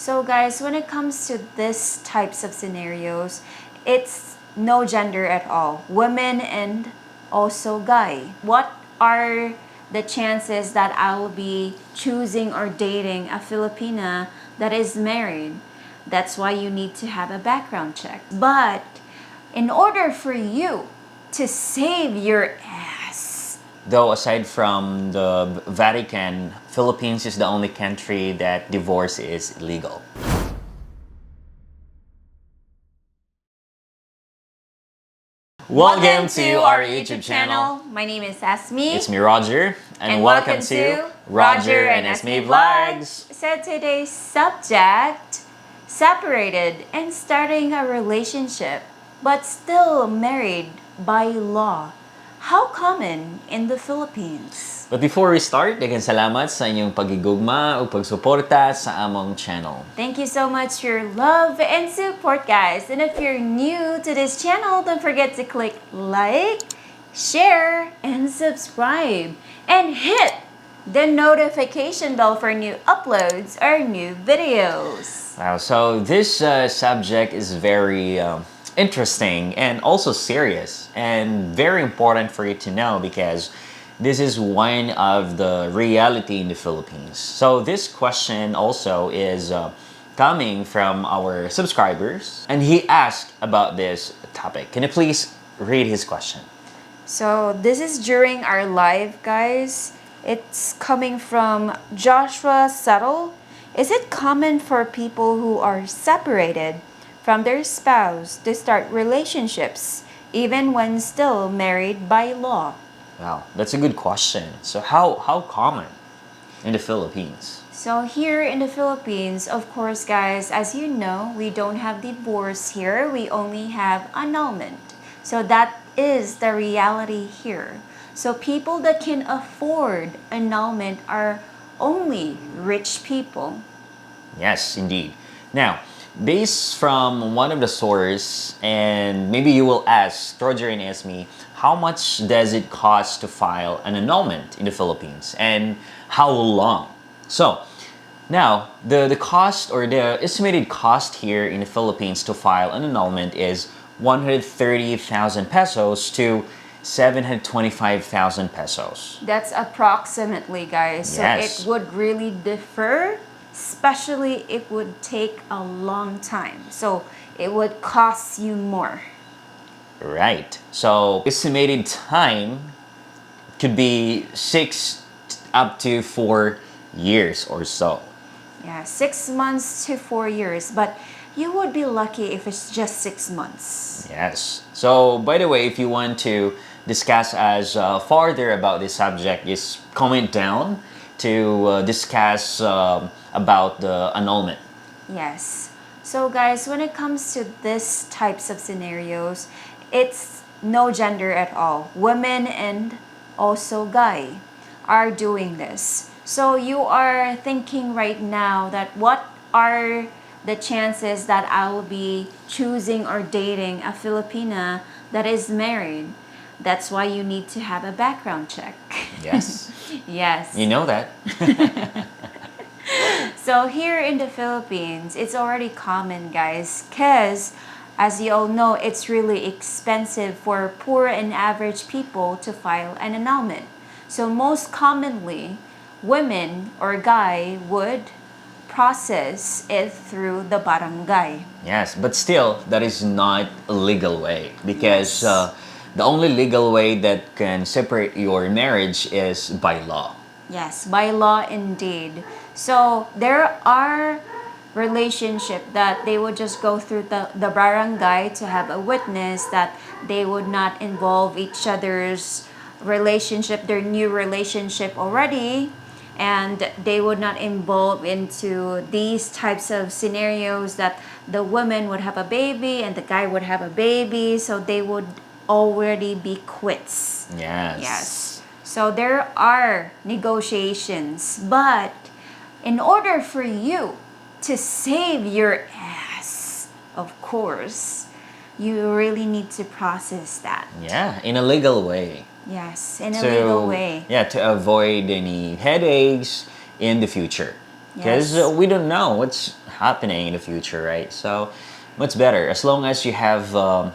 So guys, when it comes to this types of scenarios, it's no gender at all. Women and also guy. What are the chances that I'll be choosing or dating a Filipina that is married? That's why you need to have a background check. But in order for you to save your ass, Though aside from the Vatican, Philippines is the only country that divorce is illegal. Welcome to our YouTube channel. My name is Asmi. It's me, Roger, and welcome to Roger and Ismi Vlogs. So today's subject, separated and starting a relationship, but still married by law. How common in the Philippines? But before we start, daghang salamat sa inyong pagigugma o pagsuporta sa among channel. Thank you so much for your love and support, guys. And if you're new to this channel, don't forget to click like, share, and subscribe. And hit the notification bell for new uploads or new videos. Wow, so this subject is very interesting and also serious and very important for you to know because this is one of the reality in the Philippines. So this question also is coming from our subscribers and he asked about this topic. Can you please read his question? So this is during our live, guys. It's coming from Joshua Settle. Is it common for people who are separated from their spouse to start relationships even when still married by law? Wow, that's a good question. So how common in the Philippines? So here in the Philippines, of course, guys, as you know, we don't have divorce here. We only have annulment. So that is the reality here. So people that can afford annulment are only rich people. Yes, indeed. Now, based from one of the sources, and maybe you will ask Roger&Ismi, how much does it cost to file an annulment in the Philippines and how long? So, now, the cost or the estimated cost here in the Philippines to file an annulment is 130,000 pesos to 725,000 pesos. That's approximately, guys. So Yes. it would really differ, especially it would take a long time. So it would cost you more. Right. So estimated time could be 6 up to 4 years or so. Yeah, 6 months to 4 years. But you would be lucky if it's just 6 months. Yes. So by the way, if you want to discuss as further about this subject, just comment down to discuss about the annulment. Yes. So guys, when it comes to this types of scenarios, it's no gender at all. Women and also guy are doing this. So you are thinking right now that what are the chances that I'll be choosing or dating a Filipina that is married? That's why you need to have a background check. Yes. Yes. You know that. So here in the Philippines, it's already common, guys, because as you all know, it's really expensive for poor and average people to file an annulment. So most commonly, women or guy would process it through the barangay. Yes, but still, that is not a legal way because Yes. the only legal way that can separate your marriage is by law. Yes, by law indeed. So there are relationship that they would just go through the barangay to have a witness that they would not involve each other's relationship, their new relationship already, and they would not involve into these types of scenarios that the woman would have a baby and the guy would have a baby, so they would already be quits. Yes. Yes. So there are negotiations, but in order for you to save your ass, of course, you really need to process that. Yeah, in a legal way. Yes, in a legal way. Yeah, to avoid any headaches in the future. Because Yes. we don't know what's happening in the future, right? So much better as long as you have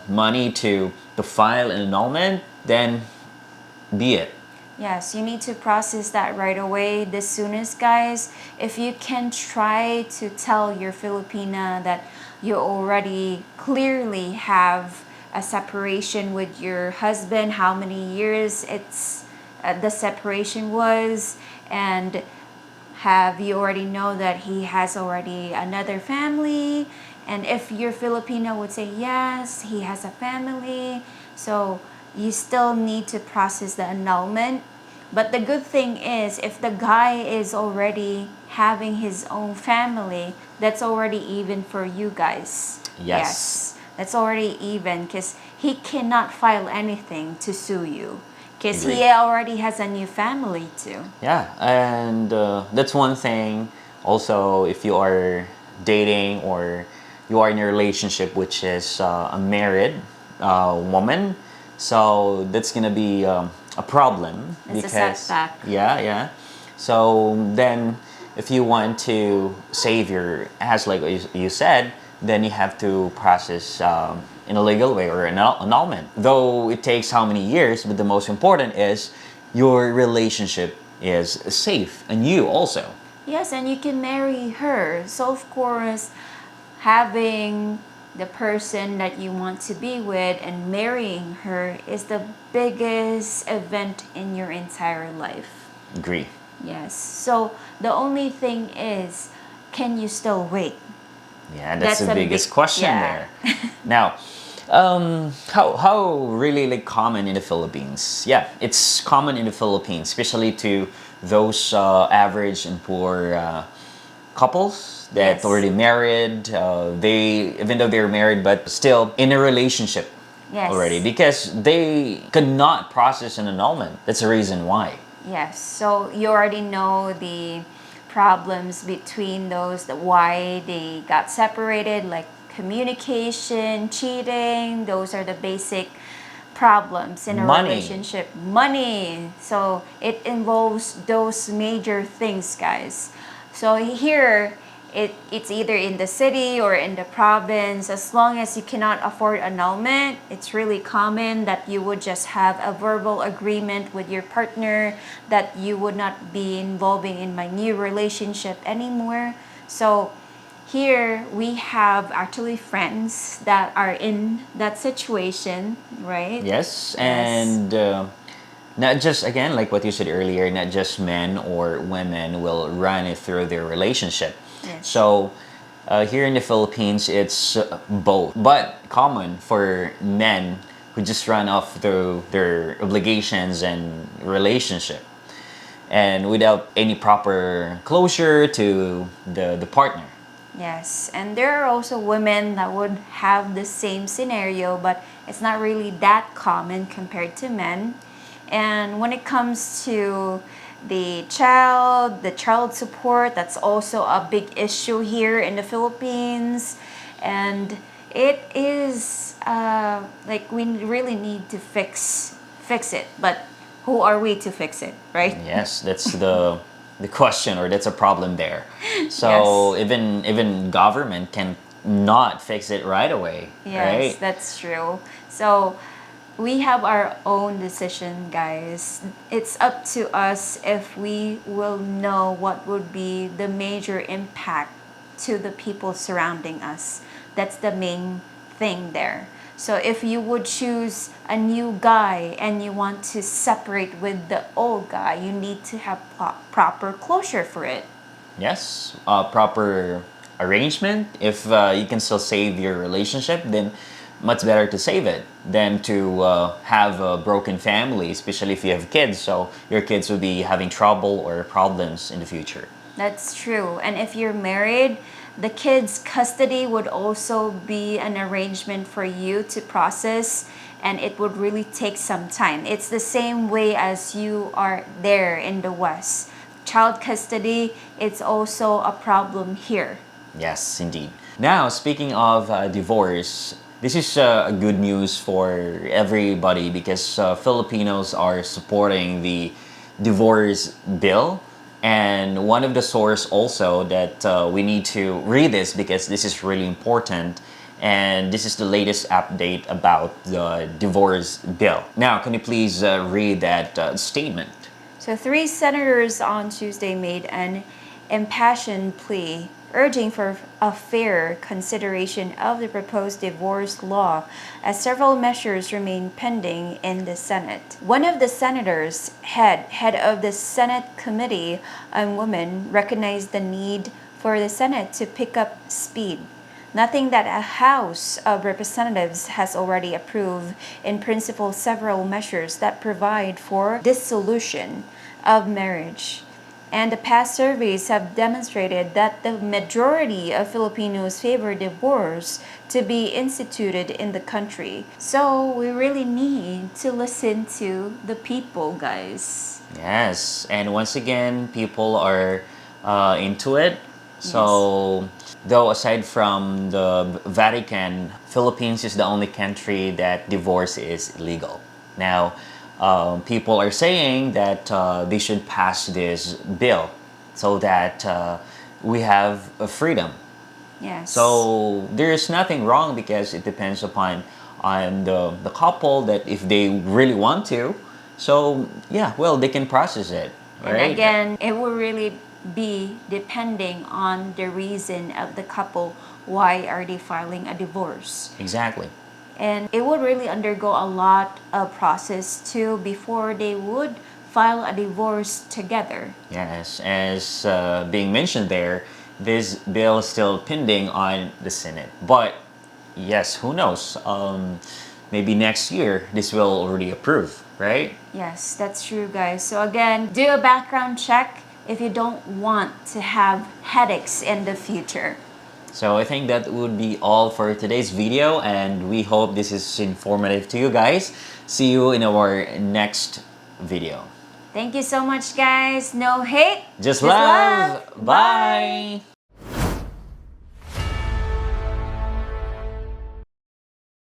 money to file an annulment, then be it. Yes, you need to process that right away, the soonest, guys. If you can try to tell your Filipina that you already clearly have a separation with your husband, how many years the separation was, and have you already know that he has already another family, and if your Filipino would say yes, he has a family, so you still need to process the annulment. But the good thing is, if the guy is already having his own family, that's already even for you guys. Yes. Yes, that's already even because he cannot file anything to sue you because he Agree. already has a new family too. Yeah, and that's one thing. Also, if you are dating or you are in a relationship which is a married woman, so that's gonna be a problem It's a because setback. yeah, yeah. So then, if you want to save your ass, like you said, then you have to process in a legal way or an annulment. Though it takes how many years, but the most important is your relationship is safe and you also. Yes, and you can marry her. So, of course, having the person that you want to be with and marrying her is the biggest event in your entire life. Agree. Yes. So, the only thing is, can you still wait? Yeah, that's the a biggest big, question yeah. there. Now, how really like common in the Philippines? Yeah, it's common in the Philippines, especially to those average and poor couples that Yes. already married. They even though they're married, but still in a relationship already Yes. because they cannot process an annulment. That's the reason why. Yes, so you already know the problems between those, that why they got separated, like communication, cheating, those are the basic problems in a Money. relationship. Money. So it involves those major things, guys. So here it's either in the city or in the province. As long as you cannot afford annulment, it's really common that you would just have a verbal agreement with your partner that you would not be involving in my new relationship anymore. So here we have actually friends that are in that situation, right? Yes, Yes. and not just again like what you said earlier, not just men or women will run it through their relationship. Yes. So here in the Philippines, it's both, but common for men who just run off through their obligations and relationship, and without any proper closure to the partner. Yes, and there are also women that would have the same scenario, but it's not really that common compared to men. And when it comes to the child support, that's also a big issue here in the Philippines. And it is like we really need to fix it, but who are we to fix it, right? Yes, that's the question, or that's a problem there. So Yes. even government can not fix it right away, Yes, right? that's true. So we have our own decision, guys. It's up to us if we will know what would be the major impact to the people surrounding us. That's the main thing there. So if you would choose a new guy and you want to separate with the old guy, you need to have proper closure for it. Yes, proper arrangement. If you can still save your relationship, then much better to save it than to have a broken family, especially if you have kids. So your kids will be having trouble or problems in the future. That's true. And if you're married, the kids' custody would also be an arrangement for you to process, and it would really take some time. It's the same way as you are there in the West. Child custody, it's also a problem here. Yes, indeed. Now, speaking of divorce, this is good news for everybody because Filipinos are supporting the divorce bill And one of the source also that we need to read this because this is really important. And this is the latest update about the divorce bill. Now, can you please read that statement? So, three senators on Tuesday made an impassioned plea urging for a fair consideration of the proposed divorce law as several measures remain pending in the Senate. One of the senators, head of the Senate Committee on Women, recognized the need for the Senate to pick up speed. Nothing that a House of Representatives has already approved in principle several measures that provide for dissolution of marriage. And the past surveys have demonstrated that the majority of Filipinos favor divorce to be instituted in the country. So we really need to listen to the people, guys. Yes, and once again, people are into it. So, though aside from the Vatican, Philippines is the only country that divorce is illegal. Now, people are saying that they should pass this bill so that we have a freedom. Yes. So there is nothing wrong because it depends upon on the couple that if they really want to. So yeah, well they can process it, And right? again, it will really be depending on the reason of the couple. Why are they filing a divorce? Exactly. And it would really undergo a lot of process too before they would file a divorce together. Yes, as being mentioned there, this bill is still pending on the Senate. But yes, who knows? Maybe next year this will already approve, right? Yes, that's true, guys. So again, do a background check if you don't want to have headaches in the future. So I think that would be all for today's video, and we hope this is informative to you guys. See you in our next video. Thank you so much, guys. No hate, Just love. Bye.